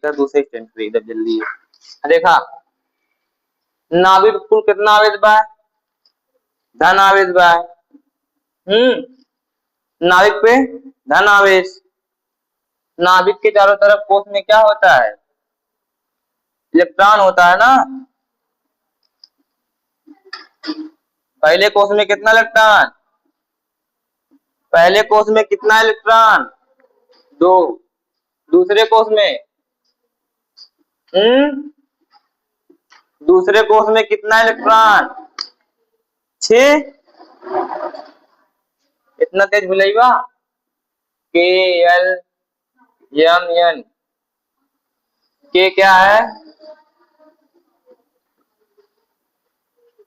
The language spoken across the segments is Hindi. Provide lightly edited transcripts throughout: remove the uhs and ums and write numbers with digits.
दूसरे स्टैंड पे इधर जल्दी देखा नाभिक कुल कितना आवेश बा धन आवेश बा नाभिक पे धन आवेश। नाभिक के चारों तरफ कोश में क्या होता है इलेक्ट्रॉन होता है ना। पहले कोश में कितना इलेक्ट्रॉन पहले कोश में कितना इलेक्ट्रॉन 2 दूसरे कोश में दूसरे कोश में कितना इलेक्ट्रॉन 6 इतना तेज भुलाइबा KLMN के क्या है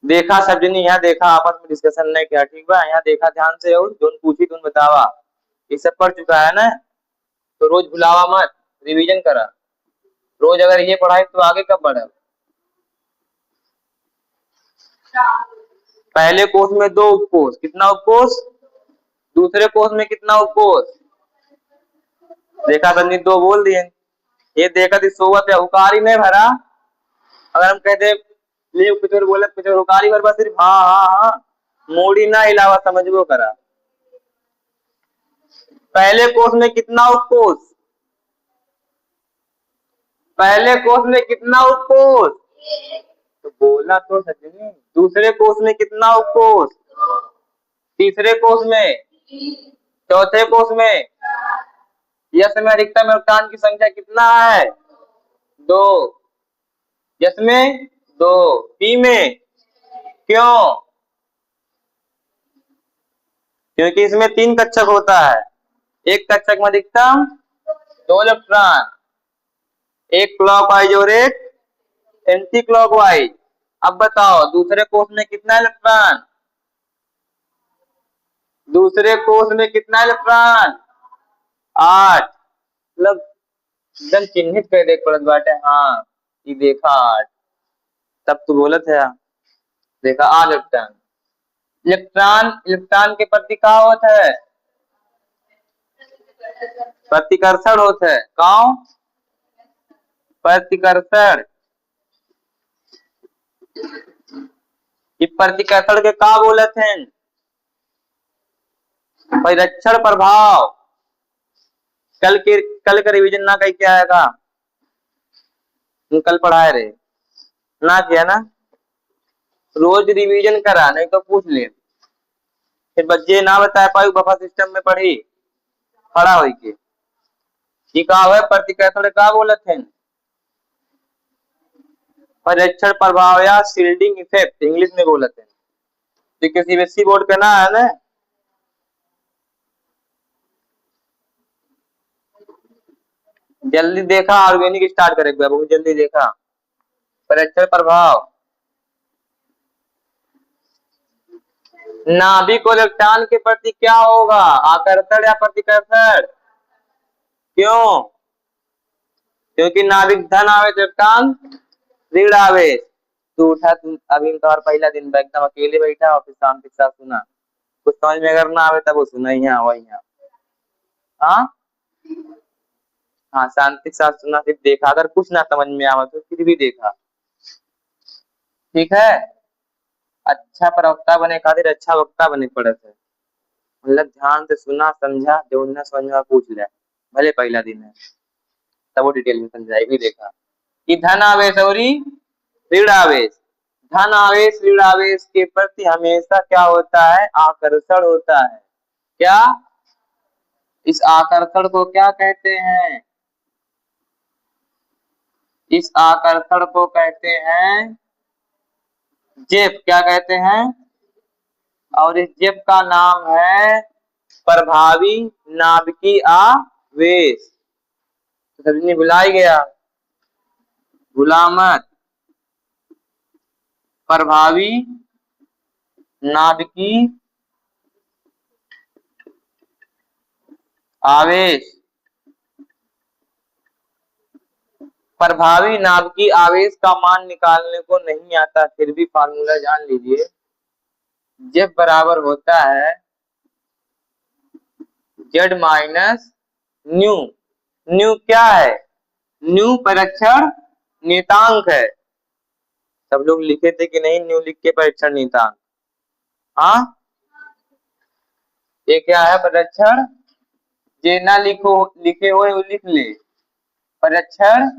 देखा सब जनी यहाँ देखा आपस में डिस्कशन नहीं किया ठीक बा यहाँ देखा ध्यान से और जोन पूछी तुम बतावा ये सब पढ़ चुका है ना तो रोज भुलावा मत रिवीजन करा रोज अगर ये पढ़ाई तो आगे कब बढ़े। पहले कोश में 2 उपकोष कितना उपकोष दूसरे कोश में कितना उपकोष देखा संजीत 2 बोल दिए ये देखा थी सोवत है हुकारी नहीं भरा अगर हम कहते ले पिछोर बोले पिछोर हुकारी भर बस सिर्फ हाँ हाँ हाँ मोड़ी ना हिलावा समझबो करा। पहले कोश में कितना उपकोष पहले कोश में कितना उपकोष तो बोला तो सचिनी दूसरे कोश में कितना उपकोष तीसरे कोश में चौथे कोश में यश में अधिकतम इलेक्ट्रॉन की संख्या कितना है 2 यश में 2 पी में क्यों क्योंकि इसमें 3 कक्षक होता है एक कक्षक में अधिकतम 2 इलेक्ट्रॉन एक क्लॉकवाइज और एक एंटी क्लॉकवाइज। अब बताओ दूसरे कोश में कितना इलेक्ट्रॉन दूसरे कोश में कितना इलेक्ट्रॉन 8 मतलब एकदम चिन्हित कर देख पड़त बाटे हाँ ये देखा 8 तब तो बोलत है देखा 8 इलेक्ट्रॉन इलेक्ट्रॉन इलेक्ट्रॉन के प्रति क्या होता है प्रतिकर्षण होता है कौन प्रतिकर्षण ये प्रतिकर्षण के का बोलत हैं परिरक्षण प्रभाव कल का रिवीजन ना कहीं क्या आएगा कल पढ़ाए रहे ना किया ना रोज रिवीजन करा नहीं तो पूछ ले फिर बच्चे ना बताए पाई बफा सिस्टम में पढ़ा हुई के का है प्रतिकर्षण का बोलत हैं परिरक्षण प्रभाव या शील्डिंग इफेक्ट इंग्लिश में बोलत हैं तो किसी सीबीएसई बोर्ड का ना है ना जल्दी देखा ऑर्गेनिक स्टार्ट करेगा बहुत जल्दी देखा परिरक्षण प्रभाव नाभिक और इलेक्ट्रॉन के प्रति क्या होगा आकर्षण या प्रतिकर्षण क्यों क्योंकि नाभिक धन आवेश इलेक्ट्रॉन ऋण आवेश तू उठा तुम अभी तो पहला दिन एकदम अकेले बैठा और फिर शांति के साथ सुना कुछ समझ में अगर ना आवे तब वो सुना यहाँ वही हाँ शांति के साथ सुना फिर देखा अगर कुछ ना समझ में आवा तो फिर भी देखा ठीक है अच्छा प्रवक्ता बने खातिर अच्छा वक्ता बने पड़त है मतलब ध्यान से सुना समझा जो ना समझ में पूछ ले भले पहला दिन है तब वो डिटेल में समझाई भी देखा कि धन आवेश और ऋण आवेश धन आवेश ऋण आवेश के प्रति हमेशा क्या होता है आकर्षण होता है क्या इस आकर्षण को क्या कहते हैं इस आकर्षण को कहते हैं जेप क्या कहते हैं और इस जेप का नाम है प्रभावी नाभिकीय आवेश तो समझने भुला ही गया भुला मत प्रभावी नाभिकीय आवेश प्रभावी नाभिकीय आवेश का मान निकालने को नहीं आता फिर भी फार्मूला जान लीजिए जेब बराबर होता है जेड माइनस न्यू न्यू क्या है न्यू परीक्षण नियतांक है। सब लोग लिखे थे कि नहीं न्यू लिख के परीक्षण नियतांक? हाँ, ये क्या है परीक्षण? जे ना लिखो लिखे हुए वो लिख ले, परीक्षण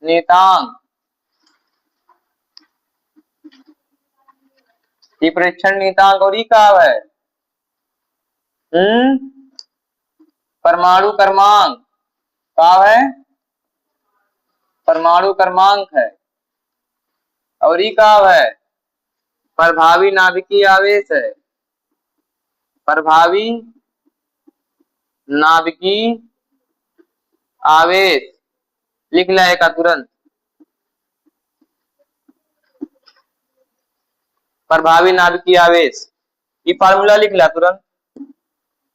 नियतांक। ये परीक्षण नियतांक और ये क्या है? परमाणु क्रमांक। क्या है? परमाणु क्रमांक है। और ये क्या है? प्रभावी नाभिकीय आवेश है। प्रभावी नाभिकीय आवेश लिख लाएगा तुरंत। प्रभावी नाभिकीय आवेश, ये फार्मूला लिख ला तुरंत।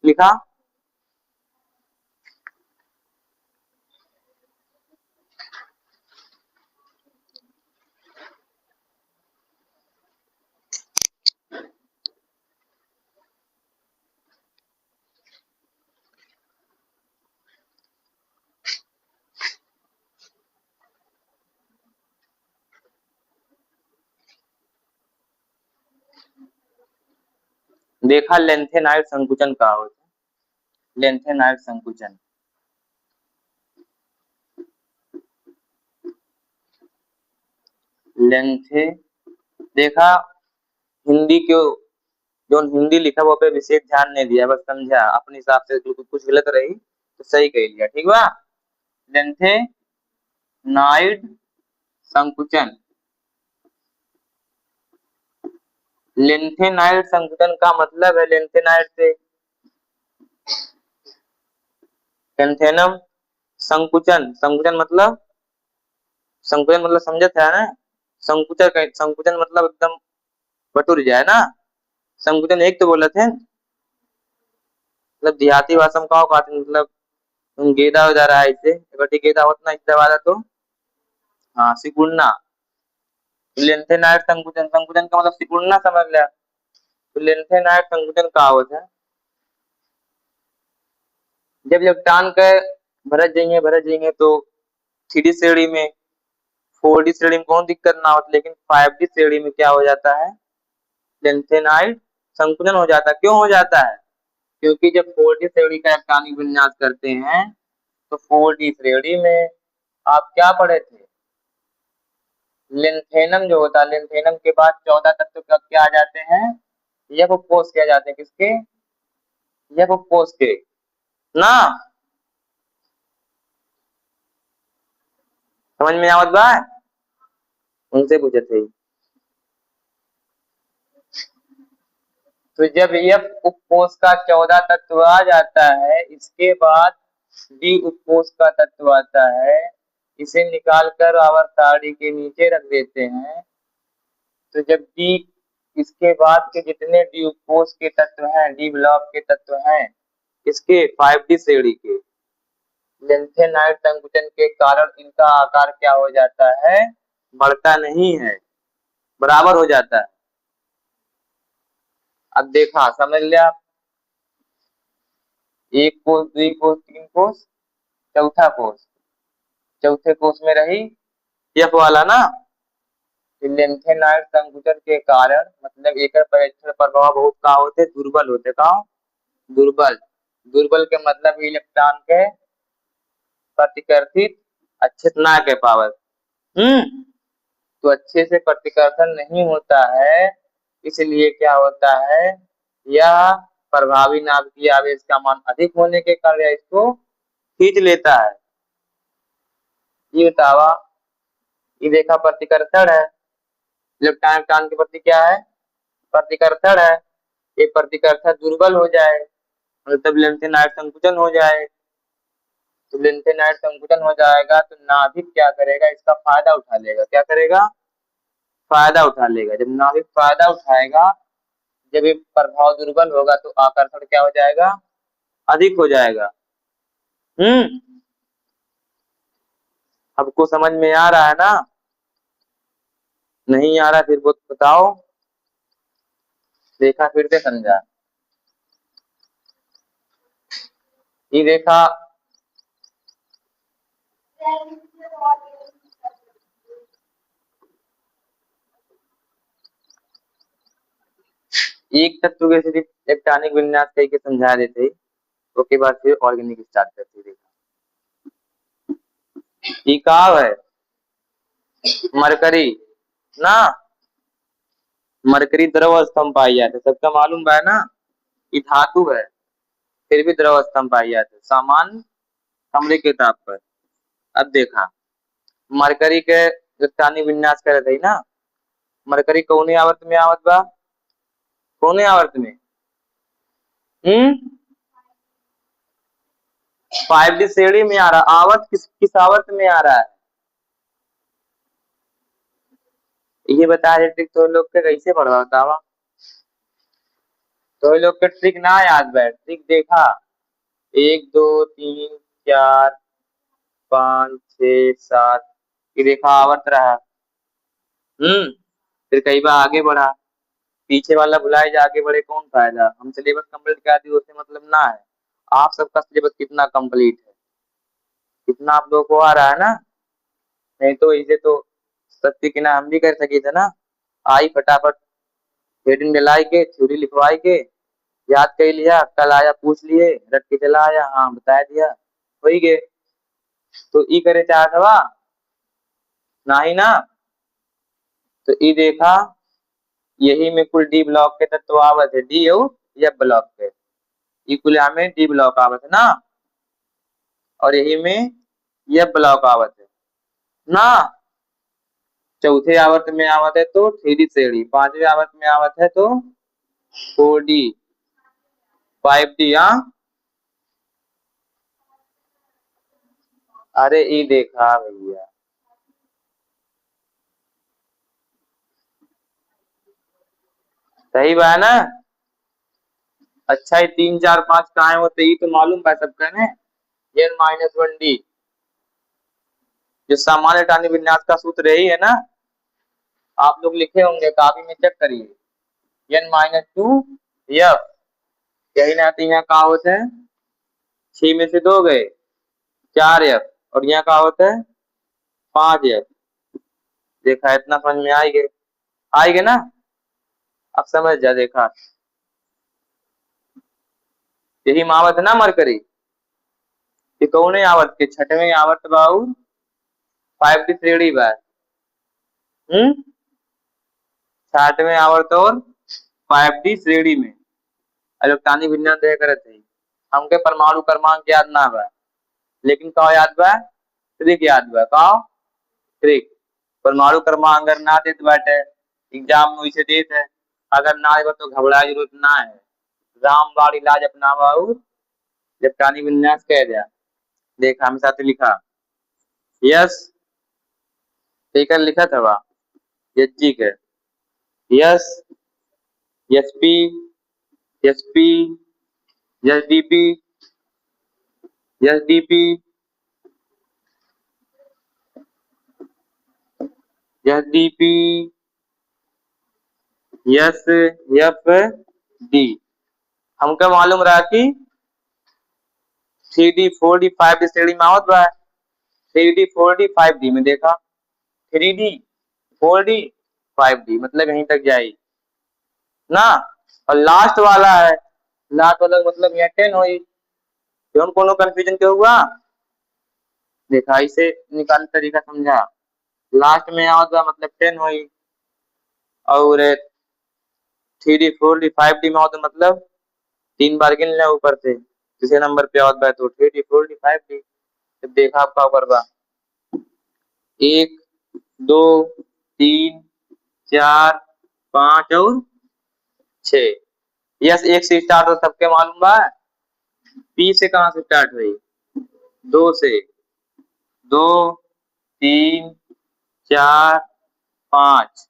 लिखा? देखा लेंथेनाइड संकुचन का होता है। लेंथेनाइड संकुचन, लेंथे देखा। हिंदी क्यों जो हिंदी लिखा वो पे विशेष ध्यान नहीं दिया, बस समझा अपने हिसाब से कुछ गलत रही तो सही कह लिया, ठीक बा। लेंथेनाइड संकुचन, लेंथेनाइड संकुचन का मतलब है लेंथेनाइड से लेंथेनम संकुचन। संकुचन मतलब समझत है ना? संकुचन मतलब एकदम बटुर जाए ना। संकुचन एक तो बोले थे, मतलब देहाती भाषा में कहा मतलब गेदा हो जा रहा है इससे बटी गेदा होता ना इससे वाला तो हाँ सिकुड़ना। लेंथेनाइड संकुचन, संकुचन का मतलब सिकुड़ना समझ लिया। तो लेंथेनाइड संकुचन का होता है जब इलेक्ट्रॉन के भरत जाएंगे तो 3D श्रेणी में, 4D श्रेणी में कौन दिक्कत ना होती, लेकिन 5D श्रेणी में क्या हो जाता है? लेंथेनाइड संकुचन हो जाता है। क्यों हो जाता है? क्योंकि जब 4D श्रेणी का इलेक्ट्रॉनिक विन्यास करते हैं तो 4D श्रेणी में आप क्या पढ़े थे? लिंथेनम जो होता है, लिंथेनम के बाद 14 तत्व क्या आ जाते हैं? यह उपकोष किया जाते हैं। किसके? यह उपकोष के ना। समझ में आवत बा? उनसे पूछे थे। तो जब यह उपकोष का 14 तत्व आ जाता है, इसके बाद डी उपकोष का तत्व आता है, इसे निकाल कर आवर्त सारणी के नीचे रख देते हैं। तो जब डी, इसके बाद के जितने डी उपकोष के तत्व हैं, डी ब्लॉक के तत्व हैं, इसके 5D श्रेणी के, लेंथेनाइड संकुचन के कारण इनका आकार क्या हो जाता है? बढ़ता नहीं है, बराबर हो जाता है। अब देखा, समझ लिया। एक कोष, द्वि कोष, तीन कोष, चौथा कोष, चौथे कोष में रही एफ वाला ना। लेंथेनाइड संकुचन के कारण मतलब एक परीक्षण प्रभाव बहुत का होते, दुर्बल होते। का दुर्बल? दुर्बल के मतलब इलेक्ट्रॉन के प्रतिकर्षित अच्छे से ना के पावर। तो अच्छे से प्रतिकर्षण नहीं होता है, इसलिए क्या होता है? यह प्रभावी नाभिकीय आवेश का मान अधिक होने के कारण इसको खींच लेता है। ये बतावा, ये देखा प्रतिकर्षण है, इलेक्ट्रॉन के प्रति क्या है? प्रतिकर्षण है। ये प्रतिकर्षण दुर्बल हो जाए मतलब लेंथेनाइड संकुचन हो जाए। तो लेंथेनाइड संकुचन हो जाएगा तो नाभिक क्या करेगा? इसका फायदा उठा लेगा। क्या करेगा? फायदा उठा लेगा। जब नाभिक फायदा उठाएगा, जब ये प्रभाव दुर्बल होगा तो आकर्षण क्या हो जाएगा? अधिक हो जाएगा। आपको समझ में आ रहा है ना? नहीं आ रहा फिर वो बताओ। देखा फिर से समझा। ये देखा एक तत्व के सिर्फ इलेक्ट्रॉनिक विन्यास कही के समझा देते ही, उसके बाद फिर ऑर्गेनिक स्टार्ट करते देखा। ये कहाव है मरकरी ना, मरकरी द्रव अवस्था में पाई जाती है, सबका मालूम है ना। ये धातु है फिर भी द्रव अवस्था में पाई जाती है, सामान्य कमरे के ताप पर। अब देखा मरकरी के इलेक्ट्रॉनिक विन्यास करे थे ना, मरकरी कौन आवर्त में आवत बा, कौन आवर्त में? 5D श्रेणी में आ रहा, आवर्त किस किस आवर्त में आ रहा है ये बता रहे। तो लोग के कैसे पढ़वा बतावा, तो लोग के ट्रिक ना याद बैठ, ट्रिक देखा 1 2 3 4 5 6 7, ये देखा आवर्त रहा। फिर कई बार आगे बढ़ा, पीछे वाला भुलाए जा आगे बढ़े कौन फायदा। हम सिलेबस कंप्लीट कर दिए उससे मतलब ना है। आप सबका सिलेबस कितना कंप्लीट है, कितना आप लोगों को आ रहा है ना, नहीं तो इसे तो सत्य की ना हम भी कर सके थे ना। आई फटाफट हेडिंग डलाई के थ्योरी लिखवाई के याद कर लिया, कल आया पूछ लिए, रट के चला आया, हाँ बता दिया, हो ही गए। तो ई करे चाहत हवा ना ही ना, तो ई देखा यही में कुल डी ब्लॉक के तत्व आवत है, डी और एफ ब्लॉक के, ई कुल में डी ब्लॉक आवत है ना, और यही में एफ ब्लॉक आवत है ना। चौथे आवर्त में आवत है तो 3D श्रेणी, पांचवें आवर्त में आवत है तो 4D 5D। हाँ अरे ई देखा भैया, सही बात है ना। अच्छा ये 3 4 5 कहाँ होते ही तो मालूम है सबका ने, n-1d जो सामान्य टानी विन्यास का सूत्र यही है ना, आप लोग लिखे होंगे काफी में, चेक करिए n-2 f, यही ना। तो यहाँ कहा होता है 6 में से 2 गए 4 f, और यहाँ कहा होता है 5 f। देखा इतना समझ में आएगा ना, अब समझ जा। देखा यही मावत है ना मरकरी, ये कौन है आवत के छठवें आवत बाऊ 5D श्रेणी बा। 60वें आवर्त और 5D श्रेणी में इलेक्ट्रॉनिक विन्यास दे करत है। हमके परमाणु क्रमांक याद ना बा, लेकिन का याद बा, ट्रिक याद बा। का ट्रिक परमाणु क्रमांक अगर ना देत बाटे एग्जाम में वैसे देत है, अगर ना आएगा तो घबराए जरूरत ना है, रामबाण इलाज अपनावा और इलेक्ट्रॉनिक विन्यास कह दिया। देखा हम साथ लिखा यस, ठीक है लिखा था यस जी के, yes yes P, yes P, yes D P, yes D P, yes D P, yes F D. हमका मालूम रहा कि 3D 4D 5D श्रेणी में आवत बा, 3D 4D 5D में देखा 3D 4D 5D मतलब यहीं तक जाए ना। और लास्ट वाला है, लास्ट वाला मतलब यहाँ 10 हुई, क्यों कोनो कंफ्यूजन क्यों हुआ। देखा इसे निकाल तरीका समझा, लास्ट में आवत बा मतलब 10 हुई, और 3D 4D 5D में आवत मतलब 3 बार गिन ले ऊपर से, किसी नंबर पे आवत बा तो 3D 4D 5D। देखा आपका ऊपर बा 1 2 3 4 5 और 6। यस एक से स्टार्ट हो सबके मालूम बा, पी से कहां से स्टार्ट हुई, 2 से, 2 3 4 5।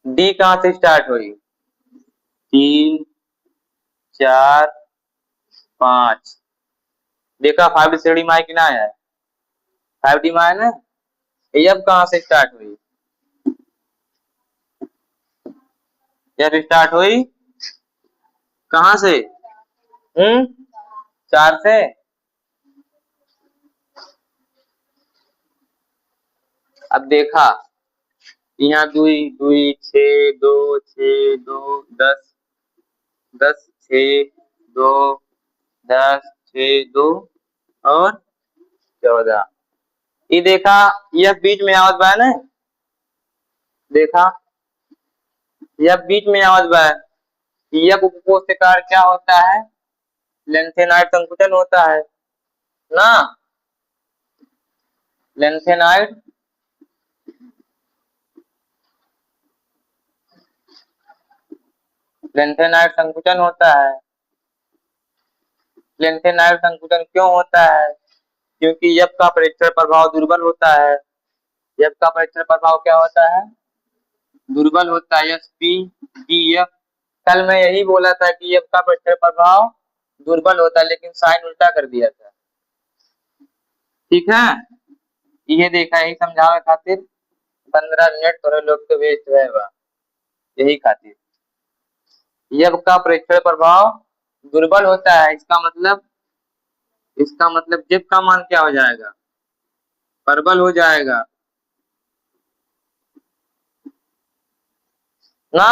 डी कहां से स्टार्ट हुई, 3 4 5। देखा 5D श्रेणी में कि ना है, 5D में है ना। एफ कहां से स्टार्ट हुई, एफ स्टार्ट हुई कहाँ से? 4 से। अब देखा यहाँ 2 2 6 2 6 2 10 10 6 2 10 6 2 और 14। ये देखा यह बीच में आवत बा ना, देखा यह बीच में आवत बा। यह उपकोशिकार क्या होता है? लेंथेनाइड संकुचन होता है ना, लेंथेनाइड लेंथेनाइड संकुचन होता है। लेंथेनाइड संकुचन क्यों होता है? क्योंकि एफ का परीक्षण प्रभाव दुर्बल होता है। एफ का परीक्षण प्रभाव क्या होता है? दुर्बल होता है। S P D F. कल मैं यही बोला था कि एफ का परीक्षण प्रभाव दुर्बल होता है, लेकिन साइन उल्टा कर दिया था। ठीक है, ये देखा, यही समझावे खातिर 15 मिनट थोड़े लोग के वेस्ट हुए बा, यही खातिर। एफ का परीक्षण प्रभाव दुर्बल होता है, इसका मतलब जेब का मान क्या हो जाएगा? प्रबल हो जाएगा ना।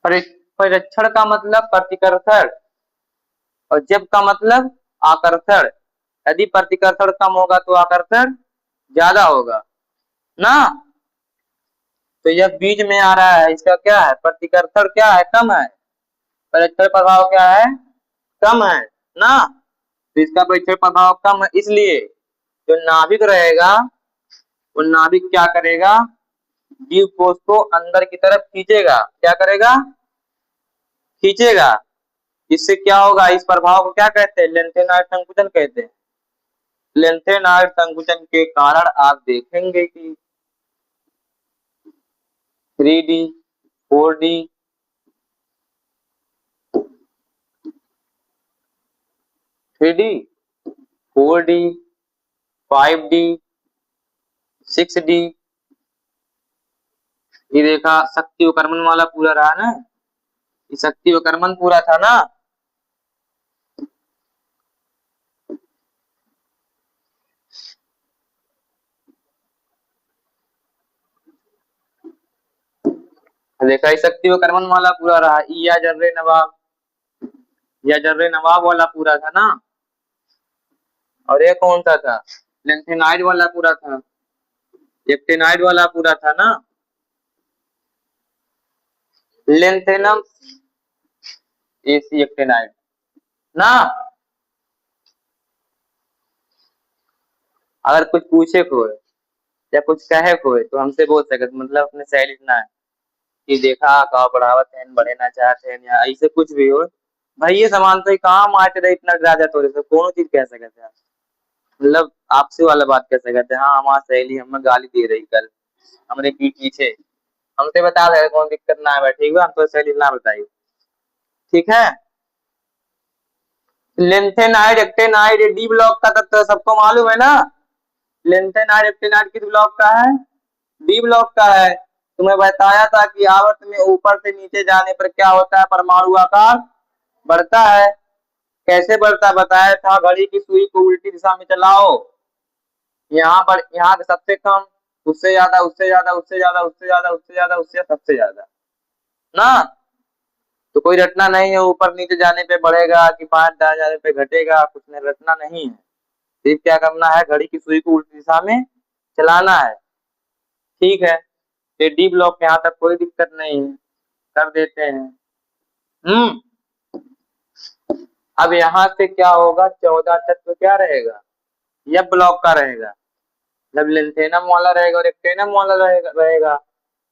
परीक्षण का मतलब प्रतिकर्षण और जेब का मतलब आकर्षण। यदि प्रतिकर्षण कम होगा तो आकर्षण ज्यादा होगा ना। तो यह बीच में आ रहा है, इसका क्या है? प्रतिकर्षण क्या है? कम है। परीक्षण प्रभाव क्या है? कम है ना। तो इसका परीक्षण प्रभाव कम है, इसलिए जो नाभिक रहेगा वो नाभिक क्या करेगा? जीव कोष को अंदर की तरफ खींचेगा। क्या करेगा? खींचेगा। इससे क्या होगा? इस प्रभाव को क्या कहते हैं? लेंथेनाइड संकुचन कहते हैं। लेंथेनाइड संकुचन के कारण आप देखेंगे कि 3D 4D 3D 4D 5D 6D, ये देखा शक्ति उपकर्मन वाला पूरा रहा ना, ये शक्ति उपकर्मन पूरा था ना। देखा ये शक्ति उपकर्मन वाला पूरा रहा। या जर्रे नवाब वाला पूरा था ना। और ये कौन सा था? लेंथेनाइड वाला पूरा था, एक्टिनाइड वाला पूरा था ना। लेंथेनम एसी एक्टिनाइड ना। अगर कुछ पूछे कोई या कुछ कहे कोई तो हमसे बोल सके, मतलब अपने सही लिखना है कि देखा कहा बढ़ावत है, बढ़ेना चाहते हैं या ऐसे कुछ भी हो भाई। ये समान तो कहाँ मारते रहे इतना डरा जाते हो, कौन चीज कह सकते हैं, मतलब आपसे वाला बात कह सकते हैं। हाँ हमारा सहेली हमें गाली दे रही कल हमारे पीठ पीछे, हमसे बता रहे कौन दिक्कत ना है, ठीक है हम तो सहेली ना बताइए, ठीक है। लेंथेनाइड एक्टिनाइड डी ब्लॉक का तत्व सबको मालूम है ना। लेंथेनाइड एक्टिनाइड किस ब्लॉक का है? डी ब्लॉक का है। तुम्हें बताया था कि आवर्त में ऊपर से नीचे जाने पर क्या होता है? परमाणु आकार बढ़ता है। कैसे बढ़ता बताया था? घड़ी की सुई को उल्टी दिशा में चलाओ, यहाँ पर यहाँ सबसे कम, उससे ज्यादा, उससे ज्यादा, उससे ज्यादा, उससे ज्यादा, उससे ज्यादा, उससे सबसे ज्यादा ना। तो कोई रटना नहीं है, ऊपर नीचे जाने पे बढ़ेगा कि 5 दाएं जाने पे घटेगा, कुछ नहीं, रटना नहीं है। सिर्फ क्या करना है? घड़ी की सुई को उल्टी दिशा में चलाना है, ठीक है। ये डी ब्लॉक यहाँ तक कोई दिक्कत नहीं है, कर देते हैं। अब यहाँ से क्या होगा? 14 तत्व क्या रहेगा? यह ब्लॉक का रहेगा, जब लेंथेनम वाला रहेगा और एक्टिनम वाला रहेगा।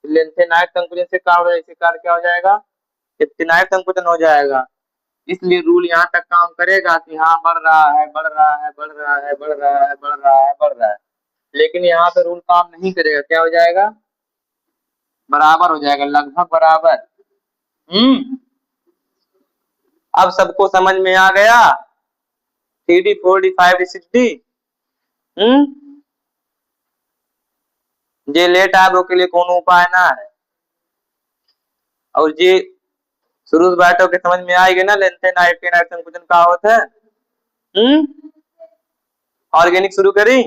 लेंथेनाइड संकुचन से कार्य क्या हो जाएगा? एक्टिनाइड संकुचन हो जाएगा। इसलिए रूल यहाँ तक काम करेगा कि हाँ बढ़ रहा है, बढ़ रहा है, बढ़ रहा है, बढ़ रहा है, बढ़ रहा है, बढ़ रहा है। लेकिन यहाँ पे रूल काम नहीं करेगा। क्या हो जाएगा? बराबर हो जाएगा, लगभग बराबर। अब सबको समझ में आ गया? 3D 4D 5D 6D। जे लेट आए के लिए कोनो उपाय ना है। और जे शुरू से बैठो के समझ में आएगी ना लेंथे नाइट्रोजन संकुचन का होता है। ऑर्गेनिक शुरू करी।